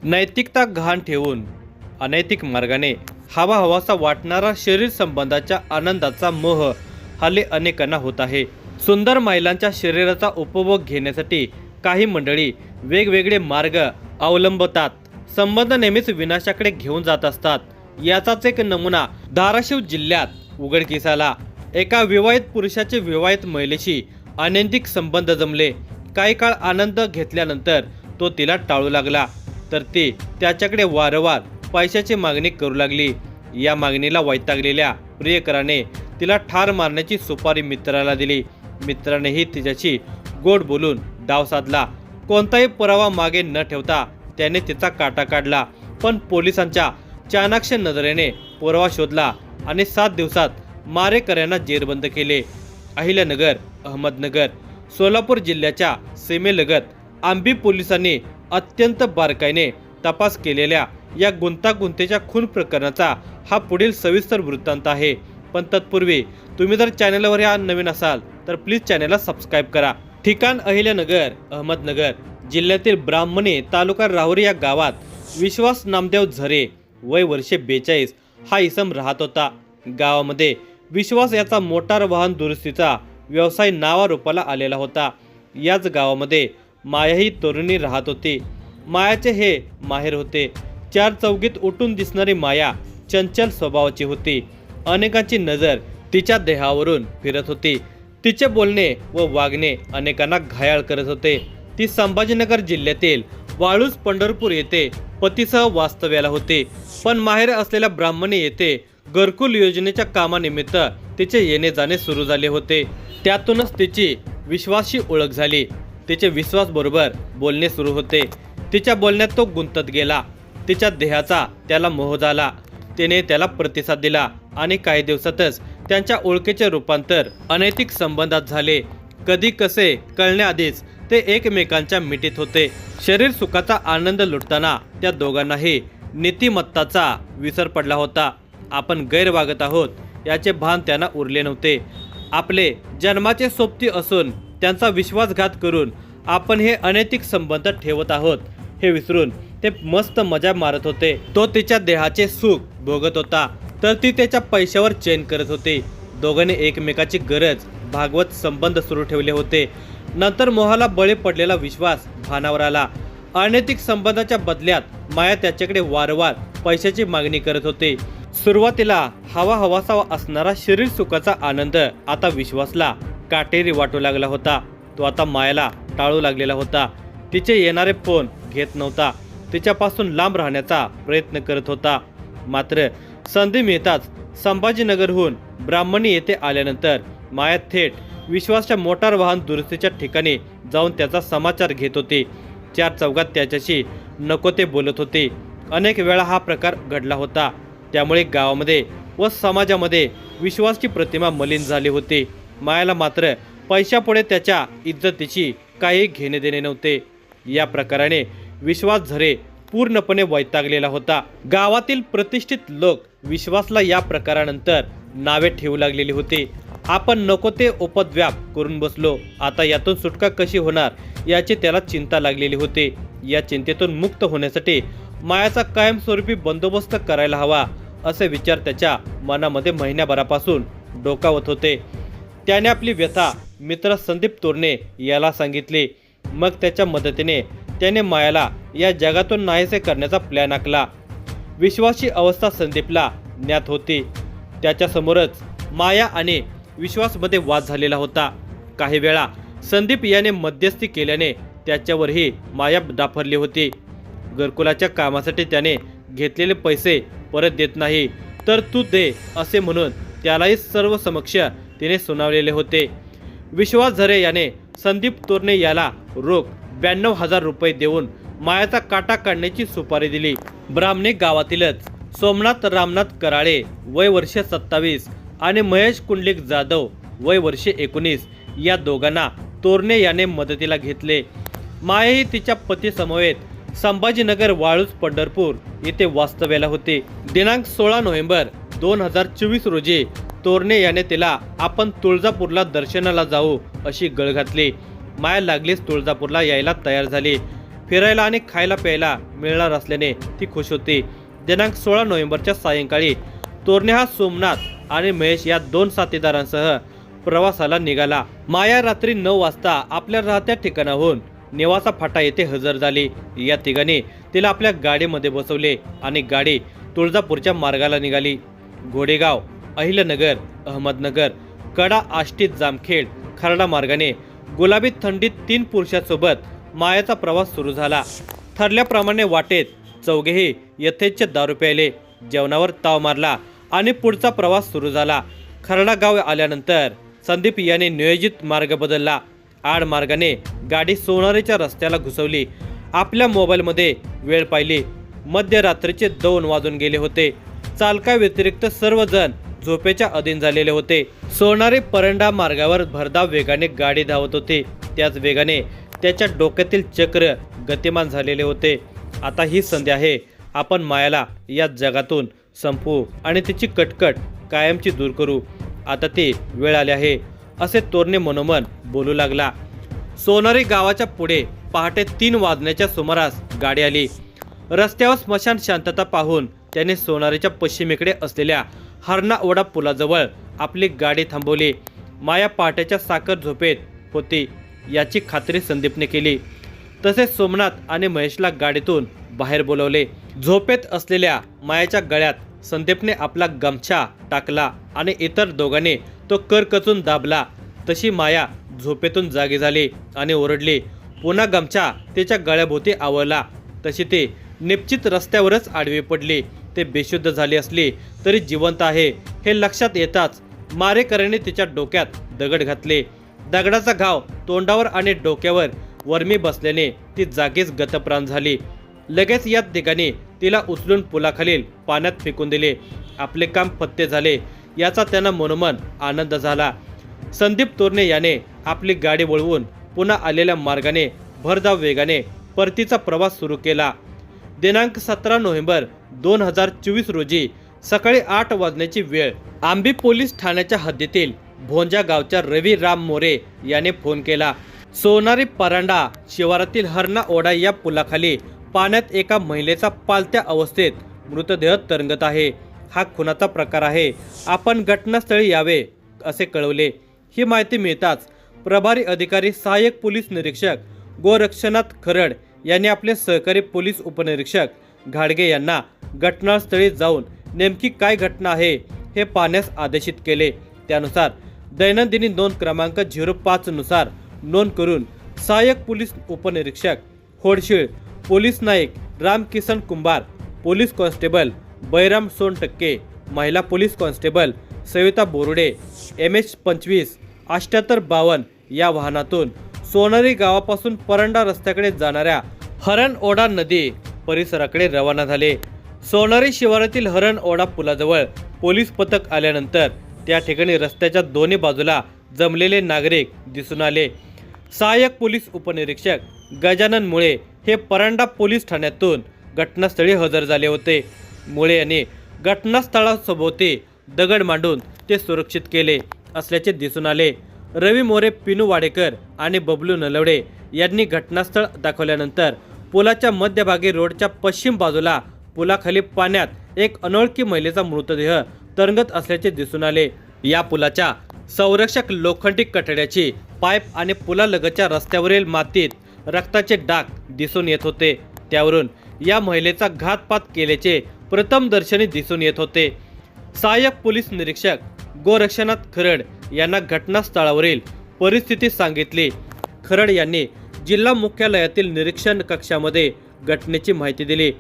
नैतिकता गहाण ठेवून अनैतिक मार्गाने हवाहवासा वाटणारा शरीर संबंधाच्या आनंदाचा मोह हल्ली अनेकांना होत आहे। सुंदर महिलांच्या शरीराचा उपभोग घेण्यासाठी काही मंडळी वेगवेगळे मार्ग अवलंबतात। संबंध नेहमीच विनाशाकडे घेऊन जात असतात। याचाच एक नमुना धाराशिव जिल्ह्यात उघडकीस आला। एका विवाहित पुरुषाचे विवाहित महिलेशी अनैतिक संबंध जमले। काही काळ आनंद घेतल्यानंतर तो तिला टाळू लागला, तर ती त्याच्याकडे वारंवार पैशाची मागणी करू लागली। या मागणीला वैतागलेल्या प्रियकराने तिला ठार मारण्याची सुपारी मित्राला दिली। मित्रानेही तिच्याशी गोड बोलून डाव साधला। कोणताही पुरावा मागे न ठेवता त्याने तिचा काटा काढला, पण पोलिसांच्या चाणाक्ष नजरेने पुरावा शोधला आणि 7 दिवसात मारेकऱ्यांना जेरबंद केले। अहिल्यानगर, अहमदनगर, सोलापूर जिल्ह्याच्या सीमेलगत आंबी पोलिसांनी अत्यंत बारकाईने तपास केलेल्या या गुंतागुंतीच्या खून प्रकरणाचा हा पुढील सविस्तर वृत्तांत आहे। पण तत्पूर्वी तुम्ही जर चॅनलवर या नवीन असाल तर प्लीज चॅनलला सबस्क्राईब करा। ठिकाण अहिल्यानगर, अहमदनगर जिल्ह्यातील ब्राह्मणी तालुका राहुरी या गावात विश्वास नामदेव झरे वय वर्षे 42 हा इसम राहत होता। गावामध्ये विश्वास याचा मोटार वाहन दुरुस्तीचा व्यवसाय नावारूपाला आलेला होता। याच गावामध्ये माया ही तरुणी राहत होती। मायाचे हे माहेर होते। 4 चौघीत उठून दिसणारी माया चंचल स्वभावाची होती। अनेकांची नजर तिच्या देहावरून फिरत होती। तिचे बोलणे व वागणे अनेकांना घायाळ करत होते। ती संभाजीनगर जिल्ह्यातील वाळूज पंढरपूर येथे पतीसह वास्तव्याला होते, पण माहेर असलेल्या ब्राह्मणी येथे घरकुल योजनेच्या कामानिमित्त तिचे येणे जाणे सुरू झाले होते। त्यातूनच तिची विश्वासशी ओळख झाली। तिचे विश्वास बरोबर बोलणे सुरू होते। तिच्या बोलण्यात तो गुंतत गेला। तिच्या देहाचा त्याला मोह झाला। तिने त्याला प्रतिसाद दिला आणि काही दिवसातच त्यांच्या ओळखीचे रूपांतर अनैतिक संबंधात झाले। कधी कसे कळण्याआधीच ते एकमेकांच्या मिठीत होते। शरीर सुखाचा आनंद लुटताना त्या दोघांनाही नीतिमत्ताचा विसर पडला होता। आपण गैर वागत आहोत याचे भान त्यांना उरले नव्हते। आपले जन्माचे सोबती असून त्यांचा विश्वासघात करून आपण हे अनैतिक संबंध ठेवत आहोत हे विसरून ते मस्त मजा मारत होते। तो तिच्या देहाचे सुख भोगत होता, तर ती त्याच्या पैशावर चैन करत होती। दोघांनी एकमेकाची गरज भागवत संबंध सुरू ठेवले होते। नंतर मोहाला बळी पडलेला विश्वास भानावर आला। अनैतिक संबंधाच्या बदल्यात माया त्याच्याकडे वारंवार पैशाची मागणी करत होती। सुरुवातीला हवाहवासा असणारा शरीर सुखाचा आनंद आता विश्वासला काटेरी वाटू लागला होता। तो आता मायाला टाळू लागलेला होता। तिचे येणारे फोन घेत नव्हता। तिच्यापासून लांब राहण्याचा प्रयत्न करत होता। मात्र संधी मिळताच संभाजीनगरहून ब्राह्मणी येथे आल्यानंतर माया थेट विश्वासच्या मोटार वाहन दुरुस्तीच्या ठिकाणी जाऊन त्याचा समाचार घेत होती। 4 चौघात त्याच्याशी नको ते बोलत होती। अनेक वेळा हा प्रकार घडला होता। त्यामुळे गावामध्ये व समाजामध्ये विश्वासची प्रतिमा मलिन झाली होती। मायाला मात्र पैशापुढे त्याच्या इज्जतीची काही घेणे देणे नव्हते। या प्रकाराने विश्वास झरे पूर्णपणे वैतागलेला होता। गावातील प्रतिष्ठित लोक विश्वासला या प्रकारानंतर नावे ठेवू लागलेली होती। आपण नको ते उपद्व्याप करून बसलो, आता यातून सुटका कशी होणार याची त्याला चिंता लागलेली होती। या चिंतेतून मुक्त होण्यासाठी मायाचा कायमस्वरूपी बंदोबस्त करायला हवा असे विचार त्याच्या मनामध्ये महिन्याभरापासून डोकावत होते। त्याने आपली व्यथा मित्र संदीप तोरणे याला सांगितली। मग त्याच्या मदतीने त्याने मायाला या जगातून नाहीसे करण्याचा प्लॅन आखला। विश्वासची अवस्था संदीपला ज्ञात होती। त्याच्यासमोरच माया आणि विश्वासमध्ये वाद झालेला होता। काही वेळा संदीप याने मध्यस्थी केल्याने त्याच्यावरही माया डाफरली होती। घरकुलाच्या कामासाठी त्याने घेतलेले पैसे परत देत नाही, तर तू दे असे म्हणून त्यालाही सर्व समक्ष तिने सुनावलेले होते। विश्वास झरे याने संदीप तोरणे याला रोख 92,000 रुपये देऊन मायाचा काटा काढण्याची सुपारी दिली। ब्राह्मणी गावातीलच सोमनाथ रामनाथ कराळे वय वर्षे 27 आणि महेश कुंडलिक जाधव वय वर्षे 19 या दोघांना तोरणे याने मदतीला घेतले। मायाही तिच्या पती समवेत संभाजीनगर वाळूज पंढरपूर येथे वास्तव्याला होते। दिनांक 16 नोव्हेंबर 2024 रोजी तोरणे याने तिला आपण तुळजापूरला दर्शनाला जाऊ अशी गळ घातली। माया लागलीच तुळजापूरला यायला तयार झाली। फिरायला आणि खायला प्यायला मिळणार असल्याने ती खुश होती. दिनांक 16 नोव्हेंबरच्या सायंकाळी तोरणे हा सोमनाथ आणि महेश या 2 साथीदारांसह प्रवासाला निघाला. माया रात्री 9 वाजता आपल्या राहत्या ठिकाणाहून नेवासा फाटा येथे हजर झाली. या तिघांनी तिला आपल्या गाडीमध्ये बसवले आणि गाडी तुळजापूरच्या मार्गाला निघाली. घोडेगाव, अहिल्यानगर, अहमदनगर, कडा, आष्टी, जामखेड, खर्डा मार्गाने गुलाबी थंडीत 3 पुरुषांसोबत मायाचा प्रवास सुरू झाला. ठरल्याप्रमाणे वाटेत चौघेही यथेच्छ दारू प्यायले, जेवणावर ताव मारला आणि पुढचा प्रवास सुरू झाला. खर्डा गाव आल्यानंतर संदीप याने नियोजित मार्ग बदलला. आड मार्गाने गाडी सोनारीच्या रस्त्याला घुसवली. आपल्या मोबाईलमध्ये वेळ पाहिली. मध्यरात्रीचे 2 वाजून गेले होते. चालकाव्यतिरिक्त सर्वजण झोपेच्या अधीन झालेले होते. सोनारी परंडा मार्गावर भरधाव वेगाने गाडी धावत होती. त्याच वेगाने त्याच्या डोक्यातील चक्र गतिमान झालेले होते. आता ही संधी आहे, आपण मायाला या जगातून संपवू आणि तिची कटकट कायमची दूर करू. आता ती वेळ आली आहे, असे तोरणे मनोमन बोलू लागला. सोनारी गावाच्या पुढे पहाटे 3 वाजण्याच्या सुमारास गाडी आली. रस्त्यावर स्मशान शांतता पाहून त्याने सोनारीच्या पश्चिमेकडे असलेल्या हरणा ओढा पुलाजवळ आपली गाडी थांबवली. माया पहाटेच्या साखर झोपेत होती याची खात्री संदीपने केली. तसेच सोमनाथ आणि महेशला गाडीतून बाहेर बोलवले. झोपेत असलेल्या मायाच्या गळ्यात संदीपने आपला गमछा टाकला आणि इतर दोघांनी तो करकचून दाबला. तशी माया झोपेतून जागी झाली आणि ओरडली. पुन्हा गमछा तिच्या गळ्याभोवती आवळला. तशी ती निश्चित रस्त्यावरच आडवी पडली. ते बेशुद्ध झाली असली तरी जिवंत आहे हे लक्षात येताच मारेकऱ्याने तिच्या डोक्यात दगड घातले. दगडाचा घाव तोंडावर आणि डोक्यावर वर्मी बसल्याने ती जागीच गतप्राण झाली. लगेच या तिघांनी तिला उचलून पुलाखालील पाण्यात फेकून दिले. आपले काम फत्ते झाले याचा त्यांना मनोमन आनंद झाला. संदीप तोरणे याने आपली गाडी वळवून पुन्हा आलेल्या मार्गाने भरधाव वेगाने परतीचा प्रवास सुरू केला. दिनांक 17 नोव्हेंबर 2024 रोजी सकाळी 8 वाजण्याची वेळ. आंबी पोलीस ठाण्याच्या हद्दीतील भोंजा गावच्या रवी राम मोरे याने फोन केला. सोनारी परांडा शिवारातील हरणा ओढा या पुलाखाली पाण्यात एका महिलेचा पालत्या अवस्थेत मृतदेह तरंगत आहे. हा खुनाचा प्रकार आहे, आपण घटनास्थळी यावे असे कळवले. ही माहिती मिळताच प्रभारी अधिकारी सहाय्यक पोलीस निरीक्षक गोरक्षनाथ खरड यांनी आपले सहकारी पोलीस उपनिरीक्षक घाडगे यांना घटनास्थळी जाऊन नेमकी काय घटना आहे हे पाहण्यास आदेशित केले. त्यानुसार दैनंदिनी नोंद क्रमांक 05 नुसार नोंद करून सहाय्यक पोलीस उपनिरीक्षक होडशीळ, पोलीस नाईक रामकिसन कुंभार, पोलीस कॉन्स्टेबल बैराम सोनटक्के, महिला police constable Savita Borude MS 25 7852 या वाहनातून सोनारी गावापासून परंडा रस्त्याकडे जाणाऱ्या हरण ओढा नदी परिसराकडे रवाना झाले. सोनारी शिवारातील हरण ओढा पुलाजवळ पोलीस पथक आल्यानंतर त्या ठिकाणी रस्त्याच्या दोन्ही बाजूला जमलेले नागरिक दिसून आले. सहाय्यक पोलीस उपनिरीक्षक गजानन मुळे हे परंडा पोलीस ठाण्यातून घटनास्थळी हजर झाले होते. मुळे यांनी घटनास्थळासभोवती दगड मांडून ते सुरक्षित केले असल्याचे दिसून आले. रवी मोरे, पिनू वाडेकर आणि बबलू नलवडे यांनी घटनास्थळ दाखवल्यानंतर पुलाच्या मध्यभागी रोडच्या पश्चिम बाजूला पुलाखाली पाण्यात एक अनोळखी महिलेचा मृतदेह तरंगत असल्याचे दिसून आले. या पुलाच्या संरक्षक लोखंडी कठड्याची पाईप आणि पुलालगतच्या रस्त्यावरील मातीत रक्ताचे डाग दिसून येत होते. त्यावरून या महिलेचा घातपात केल्याचे प्रथमदर्शनी दिसून येत होते. सहाय्यक पोलीस निरीक्षक गोरक्षनाथ खरड यांना घटनास्थळावरील परिस्थिती सांगितली. खरड यांनी जिल्हा मुख्यालयातील निरीक्षण कक्षामध्ये घटनेची माहिती दिली.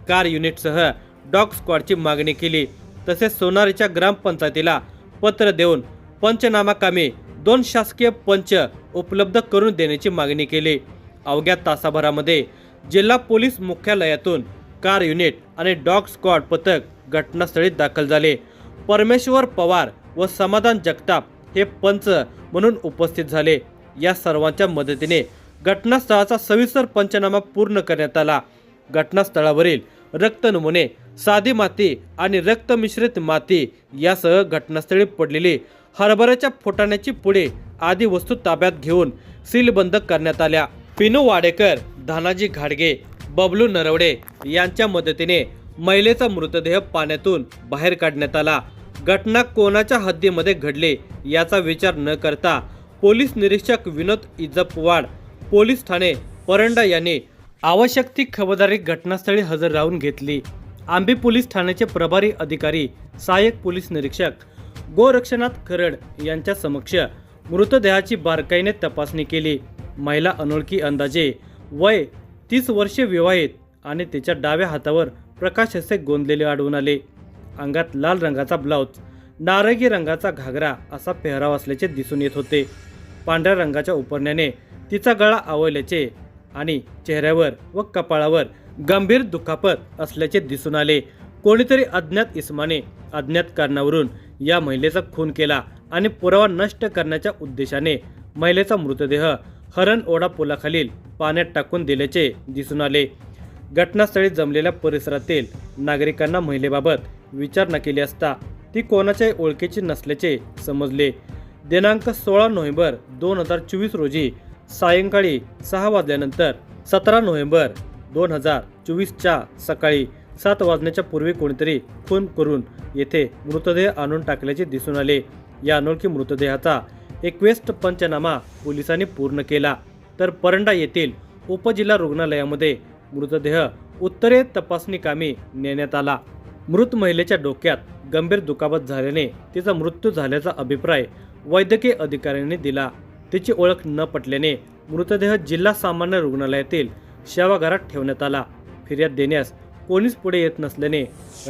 कार युनिटसह डॉग स्क्वॉडची मागणी केली. तसेच सोनारीच्या ग्रामपंचायतीला पत्र देऊन पंचनामा कामी 2 शासकीय पंच उपलब्ध करून देण्याची मागणी केली. अवघ्या तासाभरामध्ये जिल्हा पोलीस मुख्यालयातून कार युनिट आणि डॉग स्क्वॉड पथक घटनास्थळी दाखल झाले. परमेश्वर पवार व समाधान जगताप हे पंच म्हणून उपस्थित झाले. या सर्वांच्या मदतीने घटनास्थळाचा सविस्तर पंचनामा पूर्ण करण्यात आला. घटनास्थळावरील रक्त नमुने, साधी माती आणि रक्त मिश्रित माती यासह घटनास्थळी पडलेली हरभऱ्याच्या फुटाण्याची पुढे आदी वस्तू ताब्यात घेऊन सीलबंद करण्यात आल्या. पिनू वाडेकर, धनाजी घाडगे, बबलू नरवडे यांच्या मदतीने महिलेचा मृतदेह पाण्यातून बाहेर काढण्यात आला. घटना कोणाच्या हद्दीमध्ये घडली याचा विचार न करता पोलीस निरीक्षक विनोद इजपवाड, पोलीस ठाणे परंडा यांनी आवश्यक ती खबरदारी घटनास्थळी हजर राहून घेतली. आंबी पोलीस ठाण्याचे प्रभारी अधिकारी सहाय्यक पोलीस निरीक्षक गोरक्षनाथ खरड यांच्या समक्ष मृतदेहाची बारकाईने तपासणी केली. महिला अनोळखी, अंदाजे वय 30 वर्षे, विवाहित आणि तिच्या डाव्या हातावर प्रकाश असे गोंदलेले आढळून आले. अंगात लाल रंगाचा ब्लाउज, नारंगी रंगाचा घागरा असा पेहराव असल्याचे दिसून येत होते. पांढऱ्या रंगाच्या उपरण्याने तिचा गळा आवळल्याचे आणि चेहऱ्यावर व कपाळावर गंभीर दुखापत असल्याचे दिसून आले. कोणीतरी अज्ञात इसमाने अज्ञात कारणावरून या महिलेचा खून केला आणि पुरावा नष्ट करण्याच्या उद्देशाने महिलेचा मृतदेह हरण ओढा पुलाखालील पाण्यात टाकून दिल्याचे दिसून आले. घटनास्थळी जमलेल्या परिसरातील नागरिकांना महिलेबाबत विचारणा केली असता ती कोणाच्याही ओळखीची नसल्याचे समजले. दिनांक 16 नोव्हेंबर 2024 रोजी सायंकाळी 6 वाजल्यानंतर 17 नोव्हेंबर 2024च्या सकाळी 7 वाजण्याच्या पूर्वी कोणीतरी खून करून येथे मृतदेह आणून टाकल्याचे दिसून आले. या अनोळखी मृतदेहाचा रिक्वेस्ट पंचनामा पोलिसांनी पूर्ण केला, तर परंडा येथील उपजिल्हा रुग्णालयामध्ये मृतदेह उत्तरे तपासणी कामी नेण्यात आला. मृत महिलेच्या डोक्यात गंभीर दुखापत झाल्याने तिचा मृत्यू झाल्याचा अभिप्राय वैद्यकीय अधिकाऱ्यांनी दिला. तिची ओळख न पटल्याने मृतदेह जिल्हा सामान्य रुग्णालयातील शवागारात ठेवण्यात आला. फिर्याद देण्यास कोणीच पुढे येत नसल्याने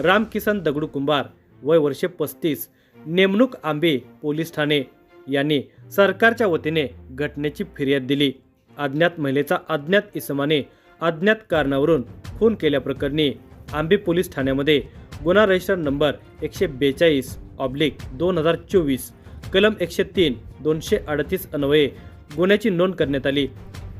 रामकिसन दगडू कुंभार, वय वर्षे 35, नेमणूक आंबी पोलीस ठाणे यांनी सरकारच्या वतीने घटनेची फिर्याद दिली. अज्ञात महिलेचा अज्ञात इसमाने अज्ञात कारणावरून खून केल्याप्रकरणी आंबी पोलीस ठाण्यामध्ये गुन्हा रजिस्टर नंबर 142/2024 कलम 103 238 अन्वये गुन्ह्याची नोंद करण्यात आली.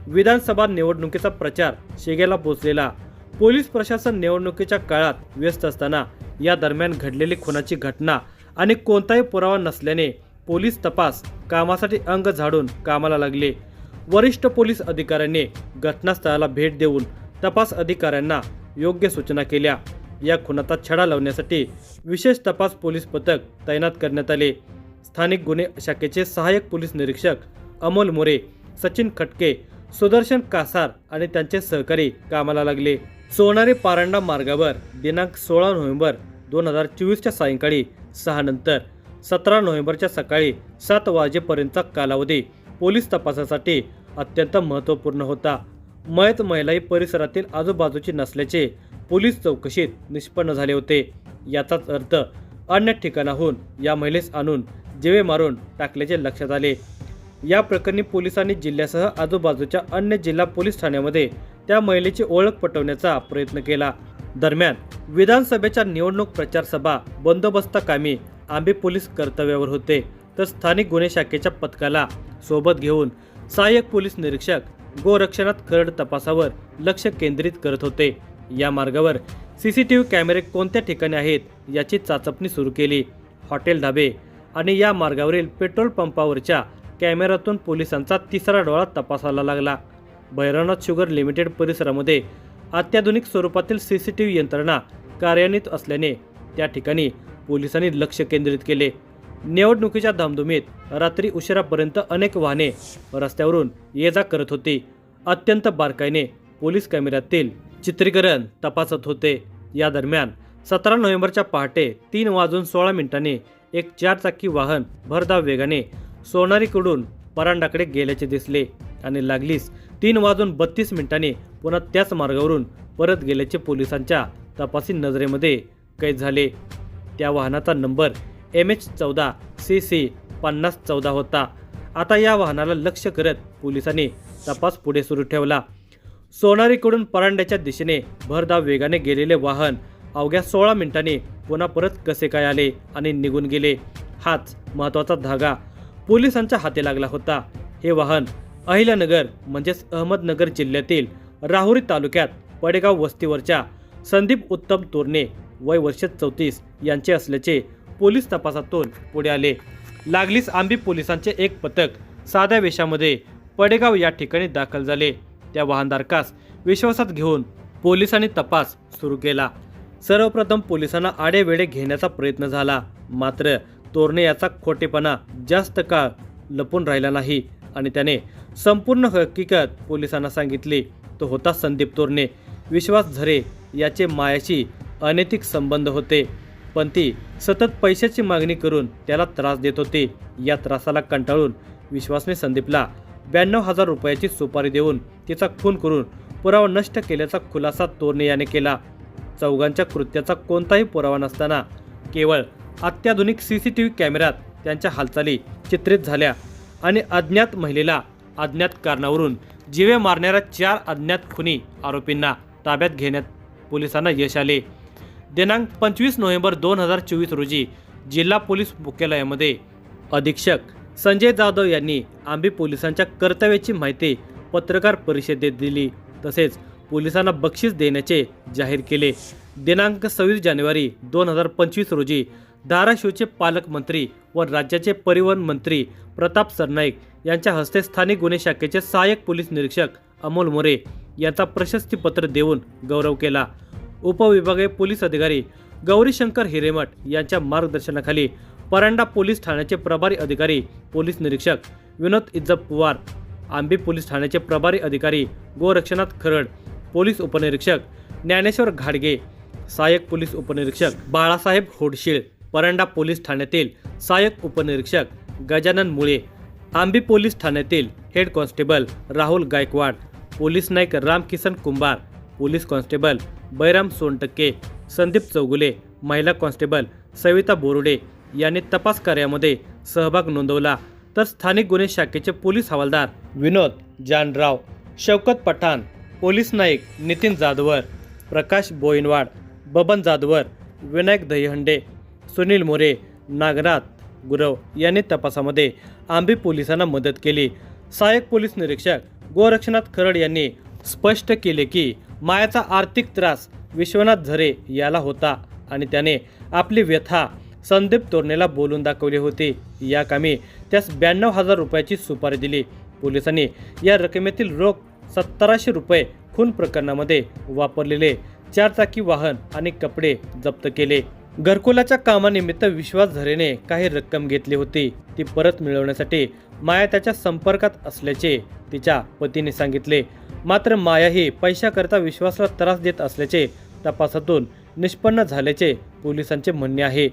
विधानसभा निवडणुकीचा प्रचार शिगेला पोहोचलेला. पोलीस प्रशासन निवडणुकीच्या काळात व्यस्त असताना या दरम्यान घडलेली खुनाची घटना आणि कोणताही पुरावा नसल्याने पोलीस तपास कामासाठी अंग झाडून कामाला लागले. वरिष्ठ पोलीस अधिकाऱ्यांनी घटनास्थळाला भेट देऊन तपास अधिकाऱ्यांना योग्य सूचना केल्या. या खुनाचा छडा लावण्यासाठी विशेष तपास पोलीस पथक तैनात करण्यात आले. स्थानिक गुन्हे शाखेचे सहाय्यक पोलीस निरीक्षक अमोल मोरे, सचिन खटके, सुदर्शन कासार आणि त्यांचे सहकारी कामाला लागले. सोनारी पारंडा मार्गावर दिनांक 16 नोव्हेंबर 2024च्या सायंकाळी 6 नंतर 17 नोव्हेंबरच्या सकाळी 7 वाजेपर्यंतचा कालावधी पोलीस तपासासाठी अत्यंत महत्त्वपूर्ण होता. मयत महिलाही परिसरातील आजूबाजूची नसल्याचे पोलीस चौकशीत निष्पन्न झाले होते. याचाच अर्थ अन्य ठिकाणाहून या महिलेस आणून जीवे मारून टाकल्याचे लक्षात आले. या प्रकरणी पोलिसांनी जिल्ह्यासह आजूबाजूच्या अन्य जिल्हा पोलीस ठाण्यामध्ये त्या महिलेची ओळख पटवण्याचा प्रयत्न केला. दरम्यान विधानसभेच्या निवडणूक प्रचार सभा बंदोबस्ताकामी आंबी पोलीस कर्तव्यावर होते, तर स्थानिक गुन्हे शाखेच्या पथकाला सोबत घेऊन सहाय्यक पोलीस निरीक्षक गोरक्षनाथ खरड तपासावर लक्ष केंद्रित करत होते. या मार्गावर CCTV कॅमेरे कोणत्या ठिकाणी आहेत याची चाचपणी सुरू केली. हॉटेल, ढाबे आणि या मार्गावरील पेट्रोल पंपावरच्या कॅमेऱ्यातून पोलिसांचा तिसरा डोळा तपासायला लागला. भैरवनाथ शुगर लिमिटेड परिसरामध्ये अत्याधुनिक स्वरूपातील CCTV यंत्रणा कार्यान्वित असल्याने त्या ठिकाणी पोलिसांनी लक्ष केंद्रित केले. निवडणुकीच्या धामधुमीत रात्री उशिरापर्यंत अनेक वाहने रस्त्यावरून ये जा करत होती. अत्यंत बारकाईने पोलीस कॅमेऱ्यातील चित्रीकरण तपासत होते. या दरम्यान 17 नोव्हेंबरच्या पहाटे 3:16 एक 4 चाकी वाहन भरधाव वेगाने सोनारीकडून परांडाकडे गेल्याचे दिसले आणि लागलीच 3:32 पुन्हा त्याच मार्गावरून परत गेल्याचे पोलिसांच्या तपासी नजरेमध्ये कैद झाले. त्या वाहनाचा नंबर MH14 CC 5014 होता. आता या वाहनाला लक्ष्य करत पोलिसांनी तपास पुढे सुरू ठेवला. सोनारीकडून परांड्याच्या दिशेने भरधाव वेगाने गेलेले वाहन अवघ्या 16 मिनिटांनी पुन्हा परत कसे काय आले आणि निघून गेले, हाच महत्त्वाचा धागा पोलिसांच्या हाती लागला होता. हे वाहन अहिल्यानगर म्हणजेच अहमदनगर जिल्ह्यातील राहुरी तालुक्यात पडेगाव वस्तीवरच्या संदीप उत्तम तोरणे, वय वर्ष 34 यांचे असल्याचे पोलीस तपासातून पुढे आले. लागलीच आंबी पोलिसांचे एक पथक साध्या वेशामध्ये पडेगाव या ठिकाणी दाखल झाले. त्या वाहनधारकास विश्वासात घेऊन पोलिसांनी तपास सुरू केला। सर्वप्रथम पोलिसांना आडेवेडे घेण्याचा प्रयत्न झाला, मात्र तोरणे याचा खोटेपणा जास्त काळ लपून राहिला नाही आणि त्याने संपूर्ण हकीकत पोलिसांना सांगितली। तो होता संदीप तोरणे। विश्वास झरे याचे मायाशी अनैतिक संबंध होते, पण ती सतत पैशाची मागणी करून त्याला त्रास देत होती। या त्रासाला कंटाळून विश्वासने संदीपला 92,000 रुपयाची सुपारी देऊन तिचा खून करून पुरावा नष्ट केल्याचा खुलासा तोरणे याने केला। चौघांच्या कृत्याचा कोणताही पुरावा नसताना केवळ अत्याधुनिक CCTV कॅमेऱ्यात त्यांच्या हालचाली चित्रित झाल्या आणि अज्ञात महिलेला अज्ञात कारणावरून जीवे मारणाऱ्या 4 अज्ञात खुनी आरोपींना ताब्यात घेण्यात पोलिसांना यश आले। दिनांक 25 नोव्हेंबर 2024 रोजी जिल्हा पोलीस मुख्यालयामध्ये अधीक्षक संजय जाधव यांनी आंबी पोलिसांच्या कर्तव्याची माहिती पत्रकार परिषदेत दिली, तसेच पोलिसांना बक्षीस देण्याचे जाहीर केले। दिनांक 26 जानेवारी 2025 रोजी धाराशिवचे पालकमंत्री व राज्याचे परिवहन मंत्री प्रताप सरनाईक यांच्या हस्ते स्थानिक गुन्हे शाखेचे सहाय्यक पोलीस निरीक्षक अमोल मोरे यांचा प्रशस्तीपत्र देऊन गौरव केला। उपविभागीय पोलीस अधिकारी गौरीशंकर हिरेमठ यांच्या मार्गदर्शनाखाली परांडा पोलीस ठाण्याचे प्रभारी अधिकारी पोलीस निरीक्षक विनोद इज्जत पवार, आंबी पोलीस ठाण्याचे प्रभारी अधिकारी गोरक्षनाथ खरड, पोलीस उपनिरीक्षक ज्ञानेश्वर घाडगे, सहाय्यक पोलीस उपनिरीक्षक बाळासाहेब होडशीळ, परांडा पोलीस ठाण्यातील सहाय्यक उपनिरीक्षक गजानन मुळे, आंबी पोलीस ठाण्यातील head constable Rahul Gaikwad, police नाईक रामकिसन कुंभार, पोलीस कॉन्स्टेबल बैराम सोनटक्के, संदीप चौगुले, महिला कॉन्स्टेबल सविता बोरुडे यांनी तपास कार्यामध्ये सहभाग नोंदवला। तर स्थानिक गुन्हे शाखेचे पोलीस हवालदार विनोद जानराव, शौकत पठाण, पोलीस नाईक नितीन जाधवर, प्रकाश बोईनवाड, बबन जाधवर, विनायक दहीहंडे, सुनील मोरे, नागनाथ गुरव यांनी तपासामध्ये आंबी पोलिसांना मदत केली। सहाय्यक पोलीस निरीक्षक गोरक्षनाथ खरड यांनी स्पष्ट केले की मायाचा आर्थिक त्रास विश्वनाथ झरे याला होता आणि त्याने आपली व्यथा संदीप तोरणेला बोलून दाखवली होती। या कामी त्यास 92,000 रुपयाची सुपारी दिली। पोलिसांनी या रकमेतील रोख 1700 रुपये खून प्रकरणामध्ये वापरलेले 4 चाकी वाहन आणि कपडे जप्त केले। घरकुलाच्या कामानिमित्त विश्वास झरेने काही रक्कम घेतली होती, ती परत मिळवण्यासाठी माया त्याच्या संपर्कात असल्याचे तिच्या पतीने सांगितले। मात्र माया ही पैशाकरता विश्वासला त्रास देत असल्याचे तपासातून निष्पन्न झाल्याचे पोलिसांचे म्हणणे आहे।